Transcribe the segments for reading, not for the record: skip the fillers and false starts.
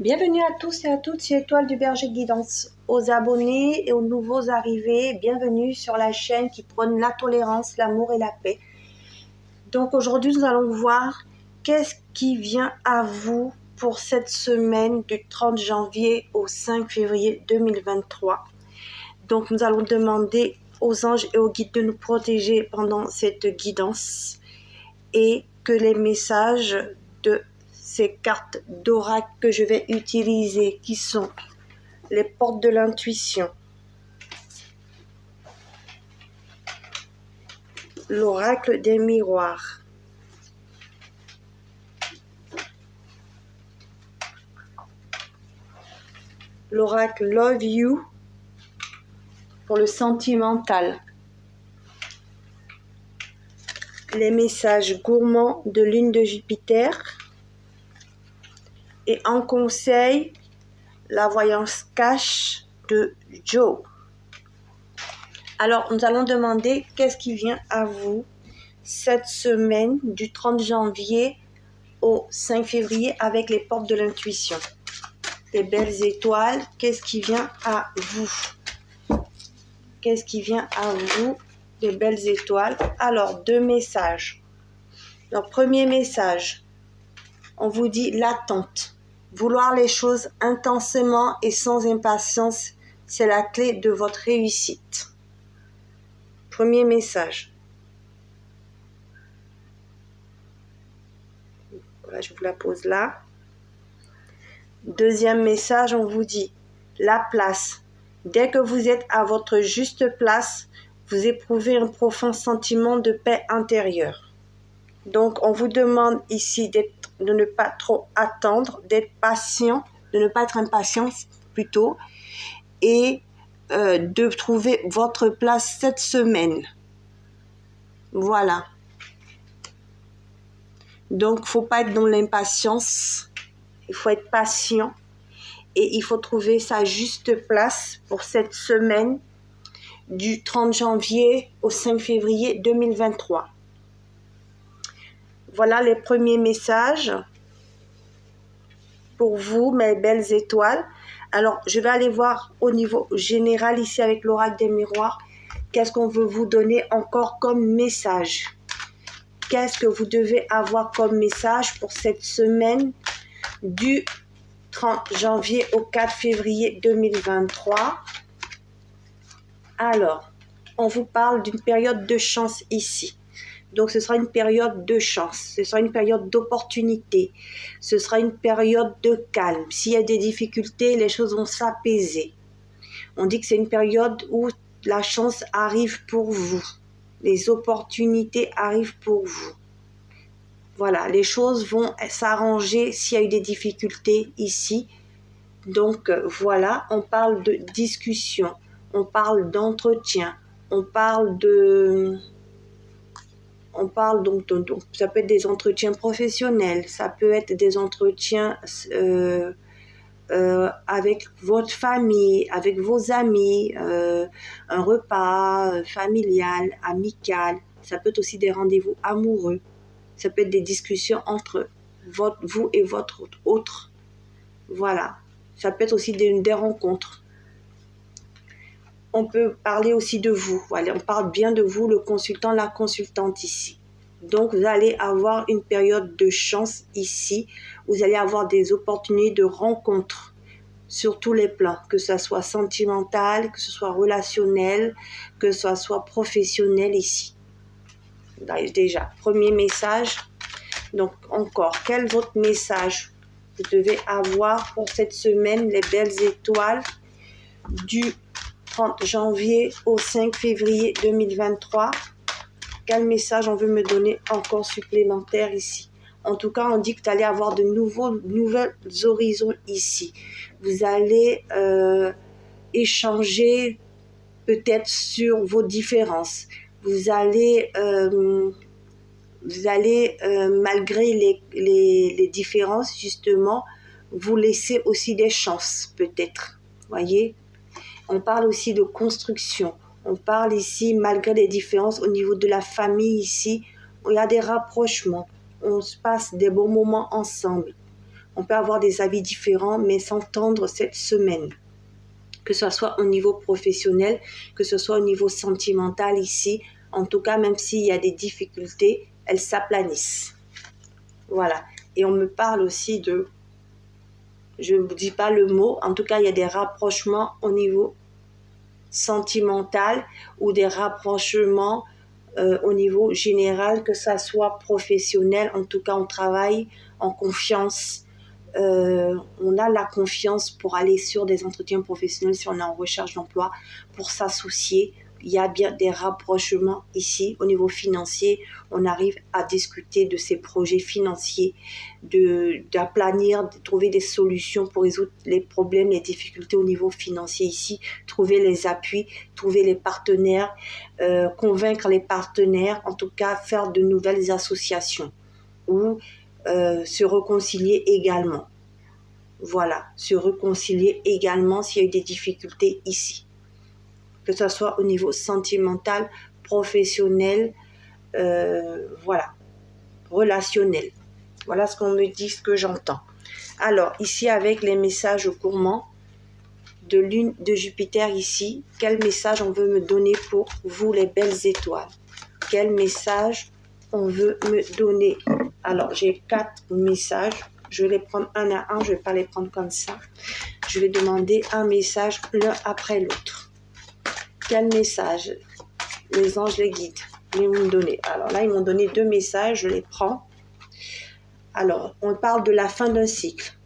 Bienvenue à tous et à toutes sur Étoile du Berger Guidance. Aux abonnés et aux nouveaux arrivés, bienvenue sur la chaîne qui prône la tolérance, l'amour et la paix. Donc aujourd'hui, nous allons voir qu'est-ce qui vient à vous pour cette semaine du 30 janvier au 5 février 2023. Donc nous allons demander aux anges et aux guides de nous protéger pendant cette guidance et que les messages de ces cartes d'oracle que je vais utiliser, qui sont les portes de l'intuition, l'oracle des miroirs, l'oracle Love You pour le sentimental, les messages gourmands de lune de Jupiter et en conseil, la voyance cache de Joe. Alors, nous allons demander qu'est-ce qui vient à vous cette semaine du 30 janvier au 5 février avec les portes de l'intuition. Les belles étoiles, qu'est-ce qui vient à vous? Qu'est-ce qui vient à vous, les belles étoiles? Alors, deux messages. Le premier message, on vous dit l'attente. Vouloir les choses intensément et sans impatience, c'est la clé de votre réussite. Premier message. Voilà, je vous la pose là. Deuxième message, on vous dit la place. Dès que vous êtes à votre juste place, vous éprouvez un profond sentiment de paix intérieure. Donc, on vous demande ici de ne pas trop attendre, d'être patient, de ne pas être impatient plutôt, et de trouver votre place cette semaine. Voilà. Donc, il ne faut pas être dans l'impatience, il faut être patient et il faut trouver sa juste place pour cette semaine du 30 janvier au 5 février 2023. Voilà les premiers messages pour vous, mes belles étoiles. Alors, je vais aller voir au niveau général ici avec l'oracle des miroirs. Qu'est-ce qu'on veut vous donner encore comme message? Qu'est-ce que vous devez avoir comme message pour cette semaine du 30 janvier au 4 février 2023? Alors, on vous parle d'une période de chance ici. Donc, ce sera une période de chance, ce sera une période d'opportunité, ce sera une période de calme. S'il y a des difficultés, les choses vont s'apaiser. On dit que c'est une période où la chance arrive pour vous. Les opportunités arrivent pour vous. Voilà, les choses vont s'arranger s'il y a eu des difficultés ici. Donc, voilà, on parle de discussion, on parle d'entretien, on parle donc, ça peut être des entretiens professionnels, ça peut être des entretiens avec votre famille, avec vos amis, un repas familial, amical, ça peut être aussi des rendez-vous amoureux, ça peut être des discussions entre vous et votre autre, voilà, ça peut être aussi des rencontres. On peut parler aussi de vous. Voilà, on parle bien de vous, le consultant, la consultante ici. Donc, vous allez avoir une période de chance ici. Vous allez avoir des opportunités de rencontres sur tous les plans, que ce soit sentimental, que ce soit relationnel, que ce soit professionnel ici. Déjà, premier message. Donc, encore, quel est votre message vous devez avoir pour cette semaine, les belles étoiles du 30 janvier au 5 février 2023. Quel message on veut me donner encore supplémentaire ici? En tout cas, on dit que vous allez avoir de nouvelles horizons ici. Vous allez échanger peut-être sur vos différences. Vous allez malgré les différences, justement, vous laisser aussi des chances, peut-être. Voyez? On parle aussi de construction. On parle ici, malgré les différences au niveau de la famille ici, il y a des rapprochements. On se passe des bons moments ensemble. On peut avoir des avis différents, mais s'entendre cette semaine. Que ce soit au niveau professionnel, que ce soit au niveau sentimental ici. En tout cas, même s'il y a des difficultés, elles s'aplanissent. Voilà. Et on me parle aussi de... Je ne vous dis pas le mot. En tout cas, il y a des rapprochements au niveau sentimental ou des rapprochements au niveau général, que ça soit professionnel. En tout cas, on travaille en confiance. On a la confiance pour aller sur des entretiens professionnels si on est en recherche d'emploi, pour s'associer. Il y a bien des rapprochements ici au niveau financier. On arrive à discuter de ces projets financiers, d'aplanir, de trouver des solutions pour résoudre les problèmes, les difficultés au niveau financier ici, trouver les appuis, trouver les partenaires, convaincre les partenaires, en tout cas faire de nouvelles associations ou se réconcilier également. Voilà, se réconcilier également s'il y a eu des difficultés ici. Que ce soit au niveau sentimental, professionnel, voilà, relationnel. Voilà ce qu'on me dit, ce que j'entends. Alors, ici avec les messages gourmands de lune de Jupiter ici, quel message on veut me donner pour vous les belles étoiles? Quel message on veut me donner? Alors, j'ai 4 messages. Je vais les prendre un à un. Je ne vais pas les prendre comme ça. Je vais demander un message l'un après l'autre. Quel message les anges, les guides, ils vont me donner? Alors là, ils m'ont donné 2 messages. Je les prends. Alors, on parle de la fin d'un cycle.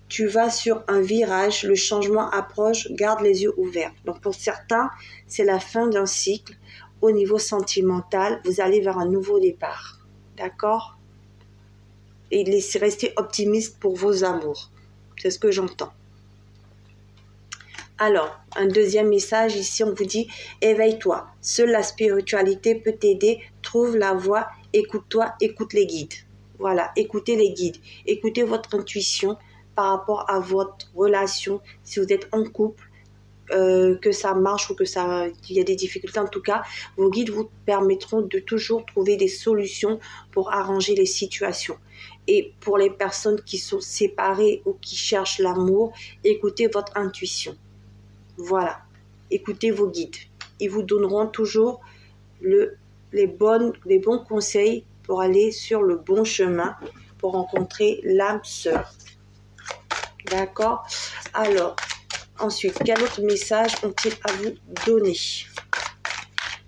Tu vas sur un virage, le changement approche, garde les yeux ouverts. Donc pour certains, c'est la fin d'un cycle. Au niveau sentimental, vous allez vers un nouveau départ. D'accord? Et restez optimiste pour vos amours. C'est ce que j'entends. Alors, un deuxième message ici, on vous dit « Éveille-toi, seule la spiritualité peut t'aider, trouve la voie, écoute-toi, écoute les guides. » Voilà, écoutez les guides, écoutez votre intuition par rapport à votre relation, si vous êtes en couple, que ça marche ou qu'il y a des difficultés. En tout cas, vos guides vous permettront de toujours trouver des solutions pour arranger les situations. Et pour les personnes qui sont séparées ou qui cherchent l'amour, écoutez votre intuition. Voilà, écoutez vos guides. Ils vous donneront toujours les bons conseils pour aller sur le bon chemin, pour rencontrer l'âme sœur. D'accord? Alors, ensuite, quel autre message ont-ils à vous donner?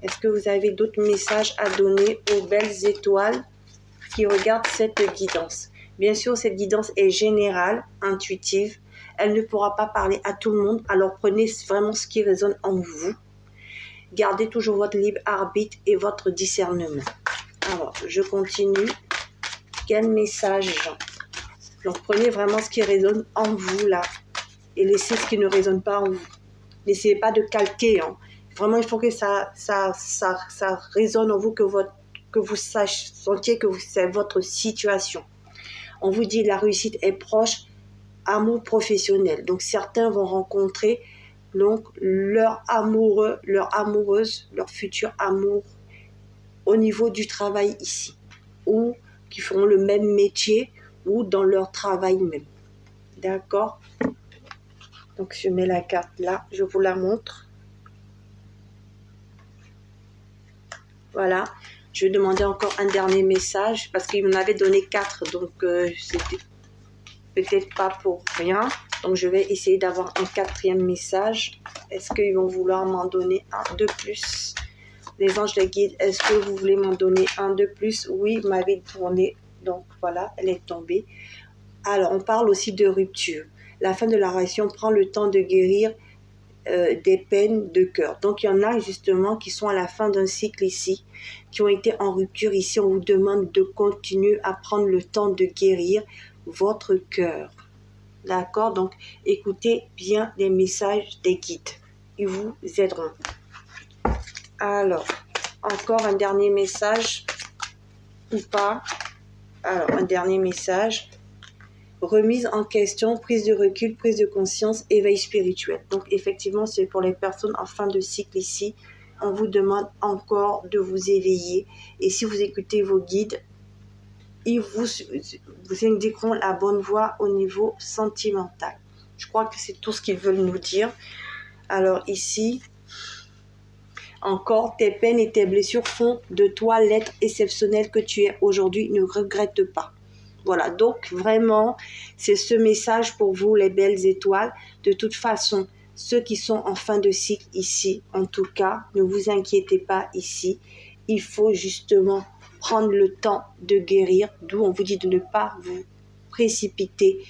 Est-ce que vous avez d'autres messages à donner aux belles étoiles qui regardent cette guidance? Bien sûr, cette guidance est générale, intuitive. Elle ne pourra pas parler à tout le monde. Alors, prenez vraiment ce qui résonne en vous. Gardez toujours votre libre arbitre et votre discernement. Alors, je continue. Quel message? Donc, prenez vraiment ce qui résonne en vous, là. Et laissez ce qui ne résonne pas en vous. N'essayez pas de calquer. Hein. Vraiment, il faut que ça résonne en vous, que vous sentiez que c'est votre situation. On vous dit la réussite est proche, amour professionnel. Donc, certains vont rencontrer leur amoureux, leur amoureuse, leur futur amour au niveau du travail ici. Ou qui feront le même métier ou dans leur travail même. D'accord? Donc, je mets la carte là, je vous la montre. Voilà. Je vais demander encore un dernier message parce qu'il m'en avait donné 4, donc c'était peut-être pas pour rien. Donc, je vais essayer d'avoir un 4e message. Est-ce qu'ils vont vouloir m'en donner un de plus? Les anges, les guides, est-ce que vous voulez m'en donner un de plus? Oui, vous m'avez tourné. Donc, voilà, elle est tombée. Alors, on parle aussi de rupture. La fin de la relation prend le temps de guérir des peines de cœur. Donc, il y en a justement qui sont à la fin d'un cycle ici, qui ont été en rupture ici. On vous demande de continuer à prendre le temps de guérir votre cœur. D'accord? Donc, écoutez bien les messages des guides. Ils vous aideront. Alors, encore un dernier message ou pas? Alors, un dernier message. Remise en question, prise de recul, prise de conscience, éveil spirituel. Donc, effectivement, c'est pour les personnes en fin de cycle ici. On vous demande encore de vous éveiller. Et si vous écoutez vos guides, ils vous indiqueront la bonne voie au niveau sentimental. Je crois que c'est tout ce qu'ils veulent nous dire. Alors ici, encore, tes peines et tes blessures font de toi l'être exceptionnel que tu es aujourd'hui. Ne regrette pas. Voilà, donc vraiment, c'est ce message pour vous, les belles étoiles. De toute façon, ceux qui sont en fin de cycle ici, en tout cas, ne vous inquiétez pas ici. Il faut justement prendre le temps de guérir, d'où on vous dit de ne pas vous précipiter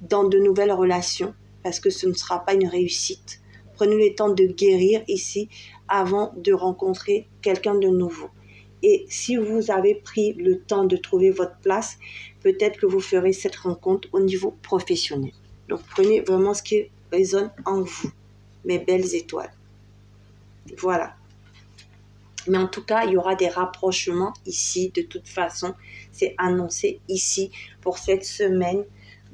dans de nouvelles relations, parce que ce ne sera pas une réussite. Prenez le temps de guérir ici avant de rencontrer quelqu'un de nouveau. Et si vous avez pris le temps de trouver votre place, peut-être que vous ferez cette rencontre au niveau professionnel. Donc prenez vraiment ce qui résonne en vous, mes belles étoiles. Voilà. Mais en tout cas, il y aura des rapprochements ici. De toute façon, c'est annoncé ici pour cette semaine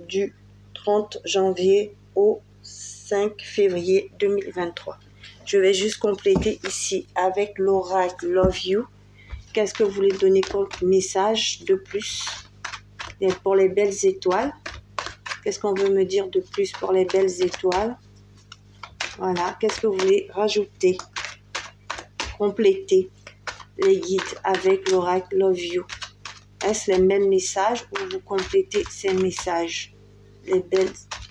du 30 janvier au 5 février 2023. Je vais juste compléter ici avec l'oracle Love You. Qu'est-ce que vous voulez donner comme message de plus pour les belles étoiles? Qu'est-ce qu'on veut me dire de plus pour les belles étoiles? Voilà. Qu'est-ce que vous voulez rajouter? Compléter les guides avec l'oracle Love You. Est-ce les mêmes messages ou vous complétez ces messages?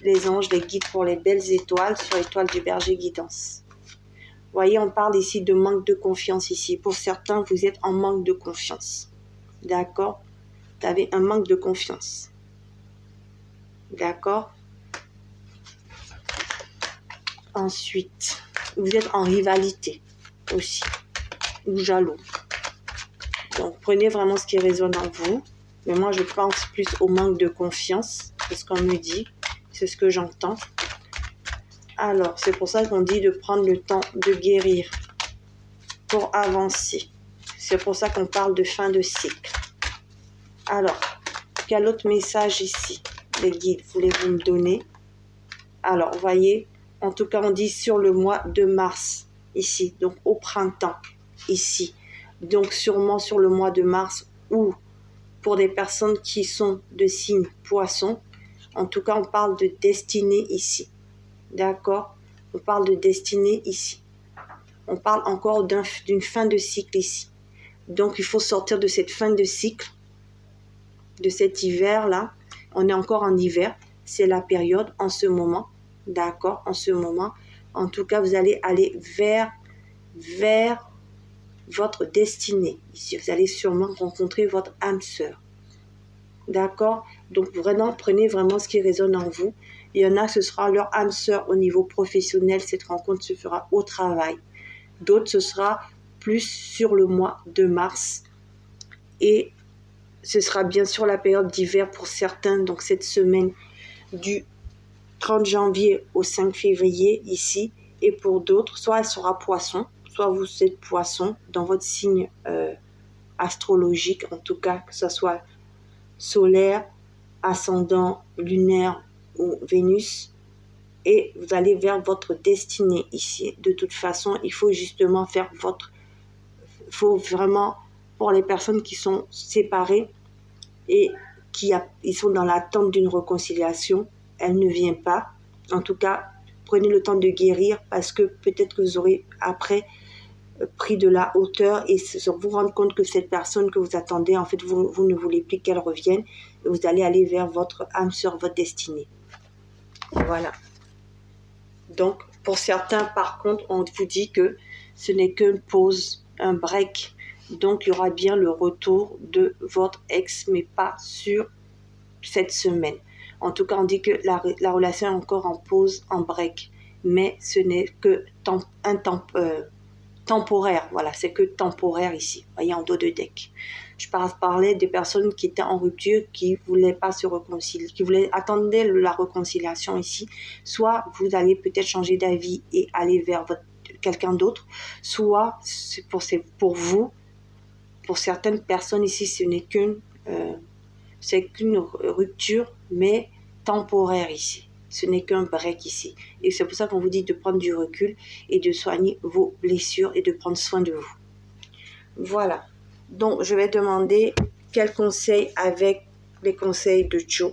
Les anges, les guides pour les belles étoiles sur Étoile du Berger Guidance. Vous voyez, on parle ici de manque de confiance ici. Pour certains, vous êtes en manque de confiance. D'accord? Vous avez un manque de confiance. D'accord? Ensuite, vous êtes en rivalité aussi. Ou jaloux. Donc, prenez vraiment ce qui résonne en vous. Mais moi, je pense plus au manque de confiance. C'est ce qu'on me dit. C'est ce que j'entends. Alors, c'est pour ça qu'on dit de prendre le temps de guérir pour avancer. C'est pour ça qu'on parle de fin de cycle. Alors, quel autre message ici, les guides, voulez-vous me donner? Alors, vous voyez, en tout cas, on dit sur le mois de mars, ici, donc au printemps, ici. Donc, sûrement sur le mois de mars ou pour des personnes qui sont de signe poisson. En tout cas, on parle de destinée ici. D'accord? On parle de destinée ici. On parle encore d'une fin de cycle ici. Donc, il faut sortir de cette fin de cycle, de cet hiver-là. On est encore en hiver. C'est la période en ce moment. D'accord? En ce moment. En tout cas, vous allez aller vers votre destinée. Ici, vous allez sûrement rencontrer votre âme sœur. D'accord? Donc, vraiment, prenez vraiment ce qui résonne en vous. Il y en a, ce sera leur âme sœur au niveau professionnel. Cette rencontre se fera au travail. D'autres, ce sera plus sur le mois de mars. Et ce sera bien sûr la période d'hiver pour certains. Donc, cette semaine du 30 janvier au 5 février ici. Et pour d'autres, soit elle sera poisson, soit vous êtes poisson dans votre signe astrologique. En tout cas, que ce soit solaire, ascendant, lunaire ou Vénus, et vous allez vers votre destinée ici. De toute façon, il faut justement faire il faut vraiment, pour les personnes qui sont séparées et ils sont dans l'attente d'une réconciliation, elle ne vient pas. En tout cas, prenez le temps de guérir parce que peut-être que vous aurez après pris de la hauteur et vous rendre compte que cette personne que vous attendez, en fait, vous ne voulez plus qu'elle revienne et vous allez aller vers votre âme sœur, votre destinée. Voilà. Donc, pour certains, par contre, on vous dit que ce n'est qu'une pause, un break. Donc, il y aura bien le retour de votre ex, mais pas sur cette semaine. En tout cas, on dit que la relation est encore en pause, en break. Mais ce n'est que temporaire, voilà, c'est que temporaire ici, voyez, en dos de deck. Je parlais des personnes qui étaient en rupture, qui voulaient pas se réconcilier, qui attendaient la réconciliation ici. Soit vous allez peut-être changer d'avis et aller vers quelqu'un d'autre, soit pour vous, pour certaines personnes ici, ce n'est qu'une rupture, mais temporaire ici. Ce n'est qu'un break ici. Et c'est pour ça qu'on vous dit de prendre du recul et de soigner vos blessures et de prendre soin de vous. Voilà. Donc, je vais demander Quel conseil avec les conseils de Joe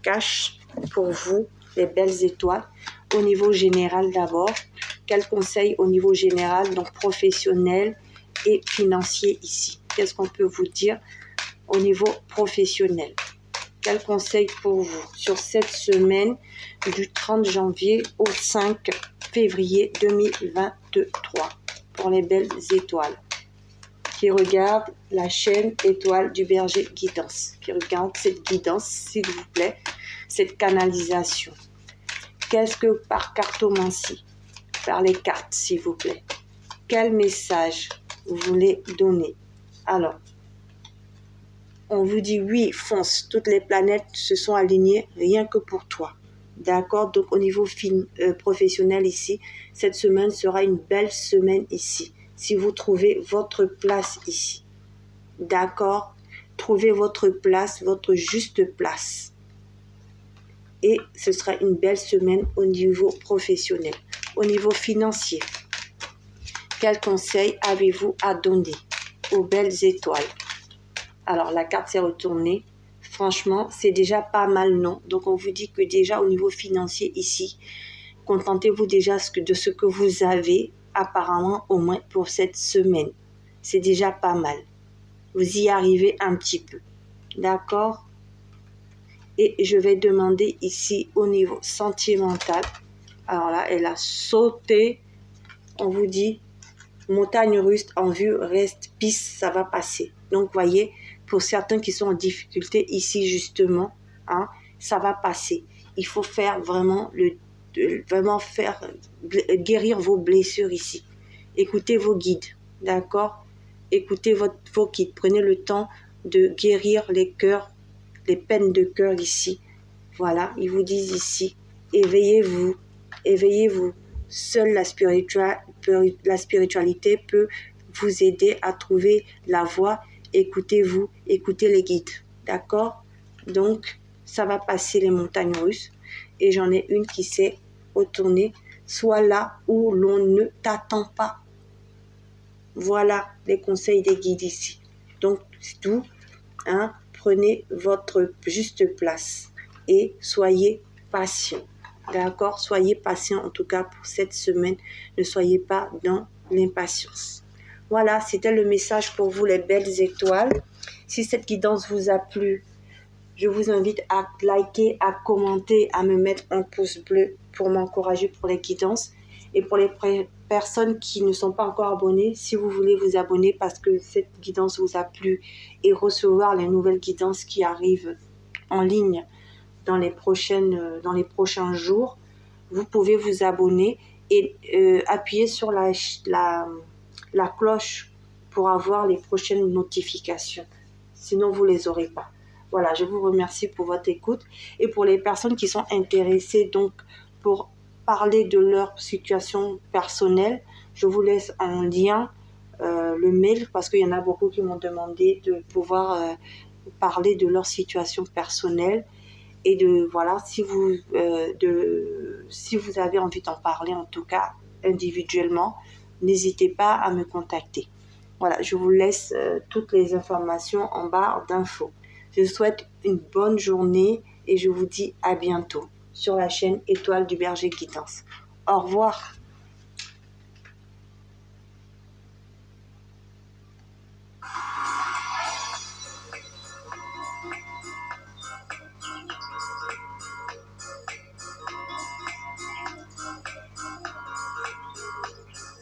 Cash pour vous, les belles étoiles? Au niveau général d'abord, quel conseil au niveau général, donc professionnel et financier ici? Qu'est-ce qu'on peut vous dire au niveau professionnel? Quel conseil pour vous sur cette semaine du 30 janvier au 5 février 2023 pour les belles étoiles qui regardent la chaîne Étoile du Berger Guidance, qui regardent cette guidance, s'il vous plaît, cette canalisation. Qu'est-ce que par cartomancie? Par les cartes, s'il vous plaît. Quel message vous voulez donner? Alors, on vous dit oui, fonce, toutes les planètes se sont alignées rien que pour toi. D'accord? Donc au niveau professionnel ici, cette semaine sera une belle semaine ici. Si vous trouvez votre place ici. D'accord? Trouvez votre place, votre juste place. Et ce sera une belle semaine au niveau professionnel. Au niveau financier, quel conseil avez-vous à donner aux belles étoiles? Alors, la carte s'est retournée. Franchement, c'est déjà pas mal, non? Donc, on vous dit que déjà au niveau financier ici, contentez-vous déjà de ce que vous avez, apparemment, au moins pour cette semaine. C'est déjà pas mal. Vous y arrivez un petit peu. D'accord? Et je vais demander ici au niveau sentimental. Alors là, elle a sauté. On vous dit, montagne russe en vue, reste piste, ça va passer. Donc, voyez, pour certains qui sont en difficulté ici, justement, hein, ça va passer. Il faut faire vraiment, guérir vos blessures ici. Écoutez vos guides, d'accord? Écoutez vos guides. Prenez le temps de guérir les cœurs, les peines de cœur ici. Voilà, ils vous disent ici, éveillez-vous, éveillez-vous. Seule la spiritualité peut vous aider à trouver la voie. Écoutez-vous, écoutez les guides. D'accord? Donc, ça va passer les montagnes russes. Et j'en ai une qui s'est retournée. Soit là où l'on ne t'attend pas. Voilà les conseils des guides ici. Donc, c'est tout. Hein? Prenez votre juste place et soyez patient. D'accord? Soyez patient en tout cas pour cette semaine. Ne soyez pas dans l'impatience. Voilà, c'était le message pour vous les belles étoiles. Si cette guidance vous a plu, je vous invite à liker, à commenter, à me mettre un pouce bleu pour m'encourager pour les guidances. Et pour les personnes qui ne sont pas encore abonnées, si vous voulez vous abonner parce que cette guidance vous a plu et recevoir les nouvelles guidances qui arrivent en ligne dans les prochains jours, vous pouvez vous abonner et appuyer sur la cloche pour avoir les prochaines notifications. Sinon, vous ne les aurez pas. Voilà, je vous remercie pour votre écoute. Et pour les personnes qui sont intéressées donc pour parler de leur situation personnelle, je vous laisse en lien le mail parce qu'il y en a beaucoup qui m'ont demandé de pouvoir parler de leur situation personnelle et de voilà si vous avez envie d'en parler en tout cas individuellement, n'hésitez pas à me contacter. Voilà, je vous laisse toutes les informations en barre d'infos. Je vous souhaite une bonne journée et je vous dis à bientôt sur la chaîne Étoile du Berger Guidance. Au revoir.